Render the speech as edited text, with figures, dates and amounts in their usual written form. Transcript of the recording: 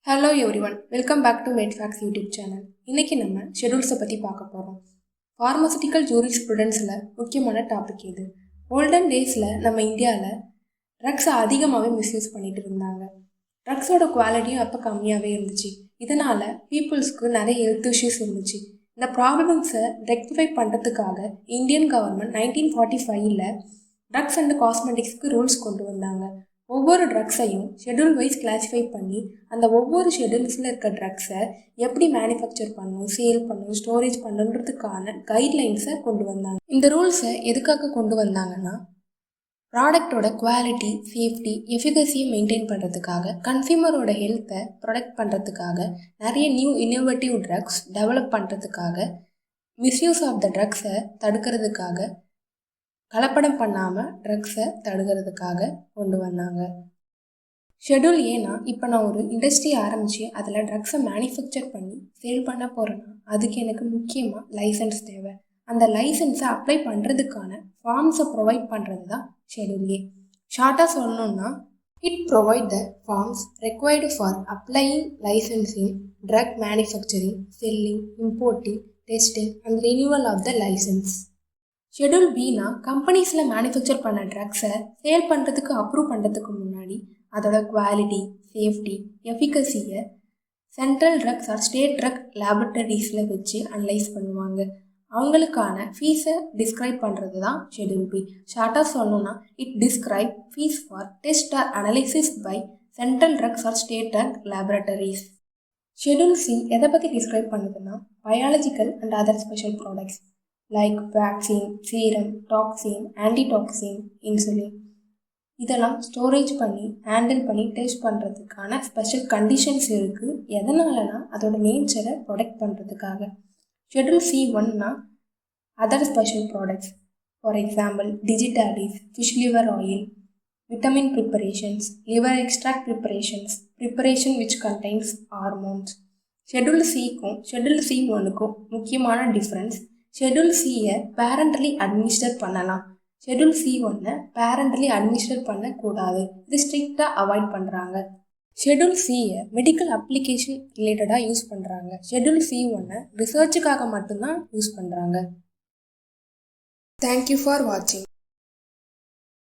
Hello everyone, welcome back to MedFacts YouTube channel. இன்றைக்கி நம்ம ஷெடியூல்ஸை பற்றி பார்க்க போகிறோம். ஃபார்மசூட்டிக்கல் ஜூரிஸ்ப்ருடென்ஸில் முக்கியமான டாபிக் இது. ஓல்டன் டேஸில் நம்ம இந்தியாவில் ட்ரக்ஸை அதிகமாகவே மிஸ்யூஸ் பண்ணிட்டு இருந்தாங்க. ட்ரக்ஸோட குவாலிட்டியும் அப்போ கம்மியாகவே இருந்துச்சு. இதனால் பீப்புள்ஸ்க்கு நிறைய ஹெல்த் இஷ்யூஸ் இருந்துச்சு. இந்த ப்ராப்ளம்ஸை ரெக்டிஃபை பண்ணுறதுக்காக இந்தியன் கவர்மெண்ட் 1945 ட்ரக்ஸ் அண்ட் காஸ்மெட்டிக்ஸ்க்கு ரூல்ஸ் கொண்டு வந்தாங்க. ஒவ்வொரு ட்ரக்ஸையும் ஷெடியூல் வைஸ் கிளாஸிஃபை பண்ணி அந்த ஒவ்வொரு ஷெடியூல்ஸில் இருக்க ட்ரக்ஸை எப்படி மேனுஃபேக்சர் பண்ணணும், சேல் பண்ணணும், ஸ்டோரேஜ் பண்ணுன்றதுக்கான கைட்லைன்ஸை கொண்டு வந்தாங்க. இந்த ரூல்ஸை எதுக்காக கொண்டு வந்தாங்கன்னா, ப்ராடக்டோட குவாலிட்டி, சேஃப்டி, எஃபிகசியை மெயின்டைன் பண்ணுறதுக்காக, கன்சியூமரோட ஹெல்த்தை ப்ரொடெக்ட் பண்ணுறதுக்காக, நிறைய நியூ இன்னோவேட்டிவ் ட்ரக்ஸ் டெவலப் பண்ணுறதுக்காக, மிஸ்யூஸ் ஆஃப் த ட்ரக்ஸை தடுக்கிறதுக்காக, கலப்படம் பண்ணாமல் ட்ரக்ஸை தடுக்கிறதுக்காக கொண்டு வந்தாங்க. ஷெடியூல் ஏன்னா, இப்போ நான் ஒரு இண்டஸ்ட்ரி ஆரம்பித்து அதில் ட்ரக்ஸை மேனுஃபேக்சர் பண்ணி சேல் பண்ண போகிறேன்னா அதுக்கு எனக்கு முக்கியமாக லைசன்ஸ் தேவை. அந்த லைசன்ஸை அப்ளை பண்ணுறதுக்கான ஃபார்ம்ஸை ப்ரொவைட் பண்ணுறது தான் ஷெடியூல் ஏ. ஷார்ட்டாக சொல்லணுன்னா, it provide the forms required for applying licensing, drug manufacturing, selling, importing, testing and renewal of the license. Schedule பினா, கம்பெனிஸில் மேனுஃபேக்சர் பண்ண ட்ரக்ஸை சேல் பண்ணுறதுக்கு அப்ரூவ் பண்ணுறதுக்கு முன்னாடி அதோட குவாலிட்டி, சேஃப்டி, எஃபிகசியை central drugs or state drug லேபரட்டரிஸில் வச்சு அனலைஸ் பண்ணுவாங்க. அவங்களுக்கான ஃபீஸை டிஸ்கிரைப் பண்ணுறது தான் ஷெடியூல் பி. ஷார்ட்டாக சொல்லணும்னா, it describe fees for test or analysis by central drugs or state drug laboratories. Schedule C எதை பற்றி டிஸ்கிரைப் பண்ணுதுன்னா, biological and other special products like vaccine, serum, toxin, antitoxin, insulin இதெல்லாம் storage பண்ணி handle பண்ணி test பண்ணுறதுக்கான special conditions இருக்குது. எதனாலனா அதோட நேச்சரை ப்ரொடெக்ட் பண்ணுறதுக்காக. ஷெடியூல் C1னா other special products, for example digitalis, fish liver oil, vitamin preparations, liver extract preparation which contains hormones. Schedule சிக்கும் ஷெடியூல் C1க்கும் முக்கியமான டிஃப்ரென்ஸ், ஷெடியூல் சியை பேரண்டலி அட்மினிஸ்டர் பண்ணலாம். ஷெடியூல் C1 பேரண்டலி அட்மினிஸ்டர் பண்ணக்கூடாது. இது ஸ்ட்ரிக்டாக அவாய்ட் பண்ணுறாங்க. ஷெடியூல் சியை மெடிக்கல் அப்ளிகேஷன் ரிலேட்டடாக யூஸ் பண்ணுறாங்க. ஷெடியூல் C1 ரிசர்ச்சுக்காக மட்டும்தான் யூஸ் பண்ணுறாங்க. தேங்க்யூ ஃபார் வாட்சிங்.